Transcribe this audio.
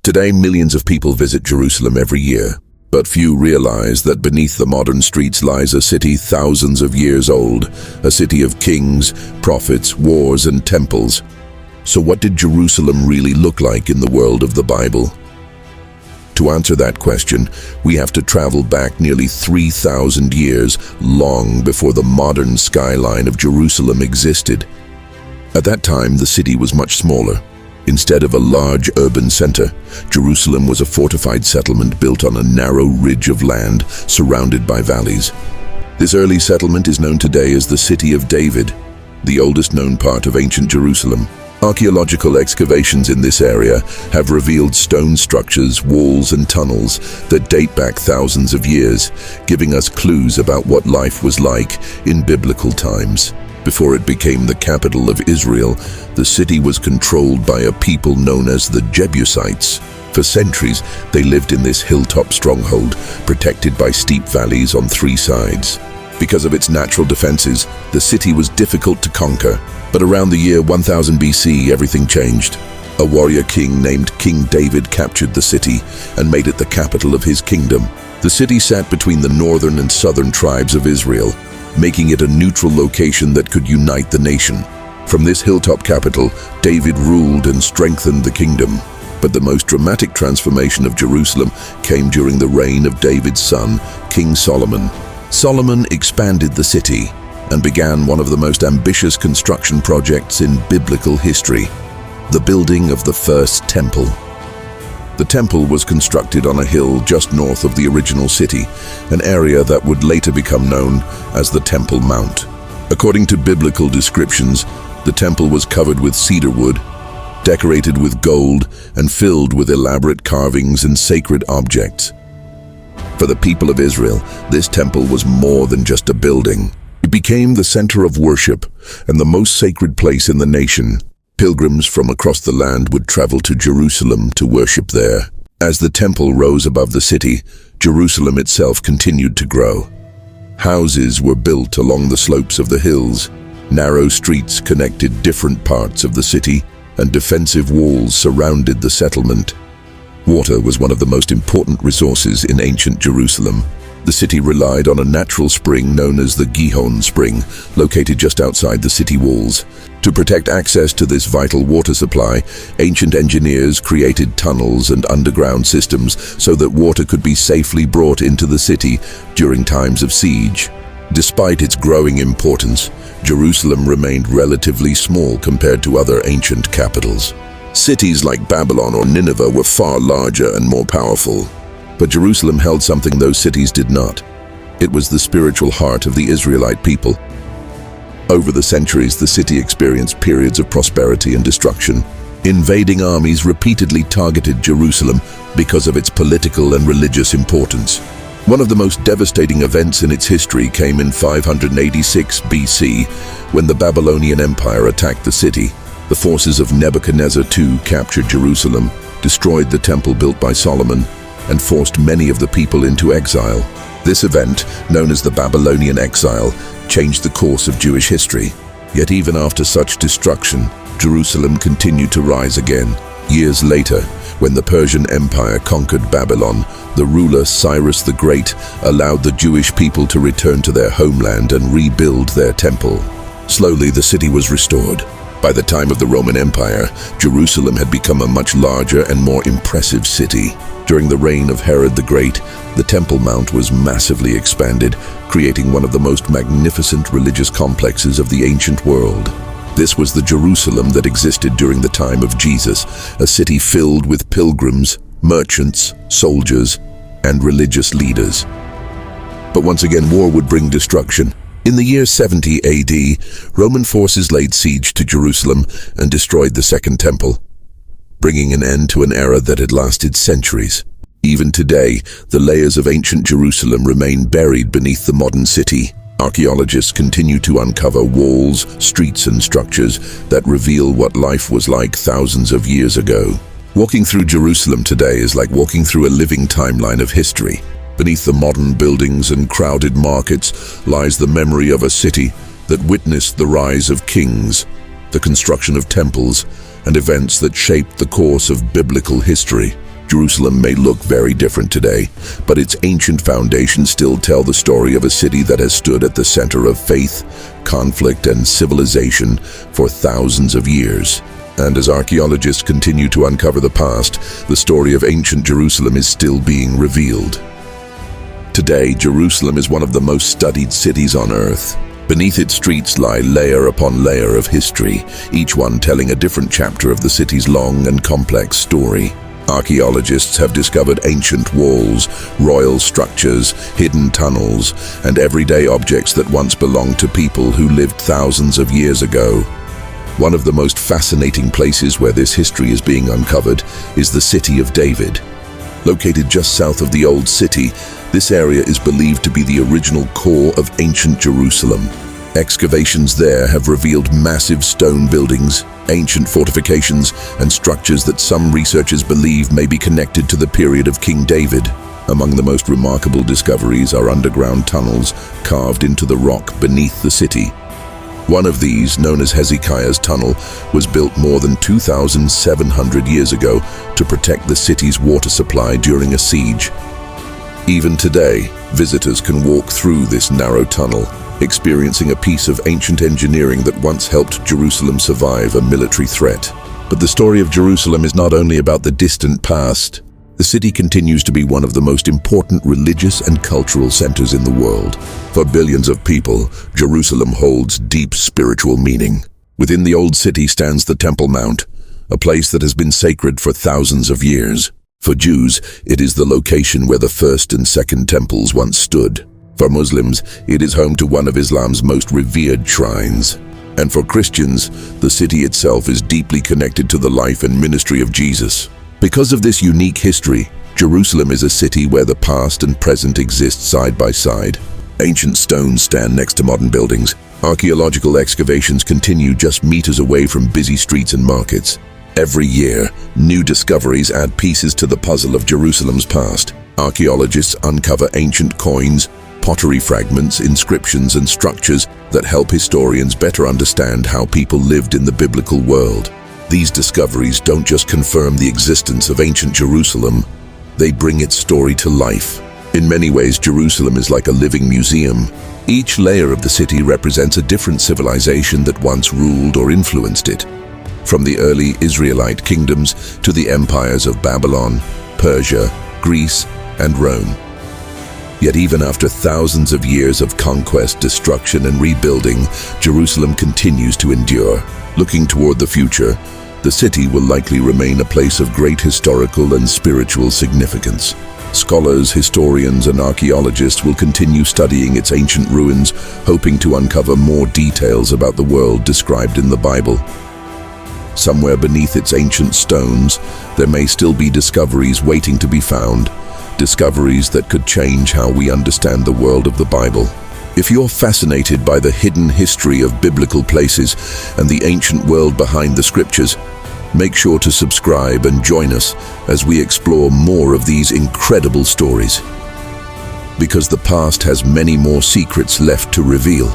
Today, millions of people visit Jerusalem every year, but few realize that beneath the modern streets lies a city thousands of years old, a city of kings, prophets, wars, and temples. So what did Jerusalem really look like in the world of the Bible? To answer that question, we have to travel back nearly 3,000 years, long before the modern skyline of Jerusalem existed. At that time, the city was much smaller. Instead of a large urban center, Jerusalem was a fortified settlement built on a narrow ridge of land surrounded by valleys. This early settlement is known today as the City of David, the oldest known part of ancient Jerusalem. Archaeological excavations in this area have revealed stone structures, walls, and tunnels that date back thousands of years, giving us clues about what life was like in biblical times. Before it became the capital of Israel, the city was controlled by a people known as the Jebusites. For centuries, they lived in this hilltop stronghold, protected by steep valleys on three sides. Because of its natural defenses, the city was difficult to conquer. But around the year 1000 BC, everything changed. A warrior king named King David captured the city and made it the capital of his kingdom. The city sat between the northern and southern tribes of Israel, making it a neutral location that could unite the nation. From this hilltop capital, David ruled and strengthened the kingdom. But the most dramatic transformation of Jerusalem came during the reign of David's son, King Solomon. Solomon expanded the city and began one of the most ambitious construction projects in biblical history, the building of the first temple. The temple was constructed on a hill just north of the original city, an area that would later become known as the Temple Mount. According to biblical descriptions, the temple was covered with cedar wood, decorated with gold, and filled with elaborate carvings and sacred objects. For the people of Israel, this temple was more than just a building. It became the center of worship and the most sacred place in the nation. Pilgrims from across the land would travel to Jerusalem to worship there. As the temple rose above the city, Jerusalem itself continued to grow. Houses were built along the slopes of the hills. Narrow streets connected different parts of the city, and defensive walls surrounded the settlement. Water was one of the most important resources in ancient Jerusalem. The city relied on a natural spring known as the Gihon Spring, located just outside the city walls. To protect access to this vital water supply, ancient engineers created tunnels and underground systems so that water could be safely brought into the city during times of siege. Despite its growing importance, Jerusalem remained relatively small compared to other ancient capitals. Cities like Babylon or Nineveh were far larger and more powerful. But Jerusalem held something those cities did not. It was the spiritual heart of the Israelite people. Over the centuries, the city experienced periods of prosperity and destruction. Invading armies repeatedly targeted Jerusalem because of its political and religious importance. One of the most devastating events in its history came in 586 BC, when the Babylonian Empire attacked the city. The forces of Nebuchadnezzar II captured Jerusalem, destroyed the temple built by Solomon, and forced many of the people into exile. This event, known as the Babylonian exile, changed the course of Jewish history. Yet even after such destruction, Jerusalem continued to rise again. Years later, when the Persian Empire conquered Babylon, the ruler Cyrus the Great allowed the Jewish people to return to their homeland and rebuild their temple. Slowly, the city was restored. By the time of the Roman Empire, Jerusalem had become a much larger and more impressive city. During the reign of Herod the Great, the Temple Mount was massively expanded, creating one of the most magnificent religious complexes of the ancient world. This was the Jerusalem that existed during the time of Jesus, a city filled with pilgrims, merchants, soldiers, and religious leaders. But once again, war would bring destruction. In the year 70 AD, Roman forces laid siege to Jerusalem and destroyed the Second Temple, bringing an end to an era that had lasted centuries. Even today, the layers of ancient Jerusalem remain buried beneath the modern city. Archaeologists continue to uncover walls, streets, and structures that reveal what life was like thousands of years ago. Walking through Jerusalem today is like walking through a living timeline of history. Beneath the modern buildings and crowded markets lies the memory of a city that witnessed the rise of kings, the construction of temples, and events that shaped the course of biblical history. Jerusalem may look very different today, but its ancient foundations still tell the story of a city that has stood at the center of faith, conflict, and civilization for thousands of years. And as archaeologists continue to uncover the past, the story of ancient Jerusalem is still being revealed. Today, Jerusalem is one of the most studied cities on Earth. Beneath its streets lie layer upon layer of history, each one telling a different chapter of the city's long and complex story. Archaeologists have discovered ancient walls, royal structures, hidden tunnels, and everyday objects that once belonged to people who lived thousands of years ago. One of the most fascinating places where this history is being uncovered is the city of David. Located just south of the Old City, this area is believed to be the original core of ancient Jerusalem. Excavations there have revealed massive stone buildings, ancient fortifications, and structures that some researchers believe may be connected to the period of King David. Among the most remarkable discoveries are underground tunnels carved into the rock beneath the city. One of these, known as Hezekiah's Tunnel, was built more than 2,700 years ago to protect the city's water supply during a siege. Even today, visitors can walk through this narrow tunnel, experiencing a piece of ancient engineering that once helped Jerusalem survive a military threat. But the story of Jerusalem is not only about the distant past. The city continues to be one of the most important religious and cultural centers in the world. For billions of people, Jerusalem holds deep spiritual meaning. Within the Old City stands the Temple Mount, a place that has been sacred for thousands of years. For Jews, it is the location where the first and second temples once stood. For Muslims, it is home to one of Islam's most revered shrines. And for Christians, the city itself is deeply connected to the life and ministry of Jesus. Because of this unique history, Jerusalem is a city where the past and present exist side by side. Ancient stones stand next to modern buildings. Archaeological excavations continue just meters away from busy streets and markets. Every year, new discoveries add pieces to the puzzle of Jerusalem's past. Archaeologists uncover ancient coins, pottery fragments, inscriptions, and structures that help historians better understand how people lived in the biblical world. These discoveries don't just confirm the existence of ancient Jerusalem, they bring its story to life. In many ways, Jerusalem is like a living museum. Each layer of the city represents a different civilization that once ruled or influenced it. From the early Israelite kingdoms to the empires of Babylon, Persia, Greece, and Rome. Yet even after thousands of years of conquest, destruction, and rebuilding, Jerusalem continues to endure. Looking toward the future, the city will likely remain a place of great historical and spiritual significance. Scholars, historians, and archaeologists will continue studying its ancient ruins, hoping to uncover more details about the world described in the Bible. Somewhere beneath its ancient stones, there may still be discoveries waiting to be found, discoveries that could change how we understand the world of the Bible. If you're fascinated by the hidden history of biblical places and the ancient world behind the scriptures, make sure to subscribe and join us as we explore more of these incredible stories. Because the past has many more secrets left to reveal.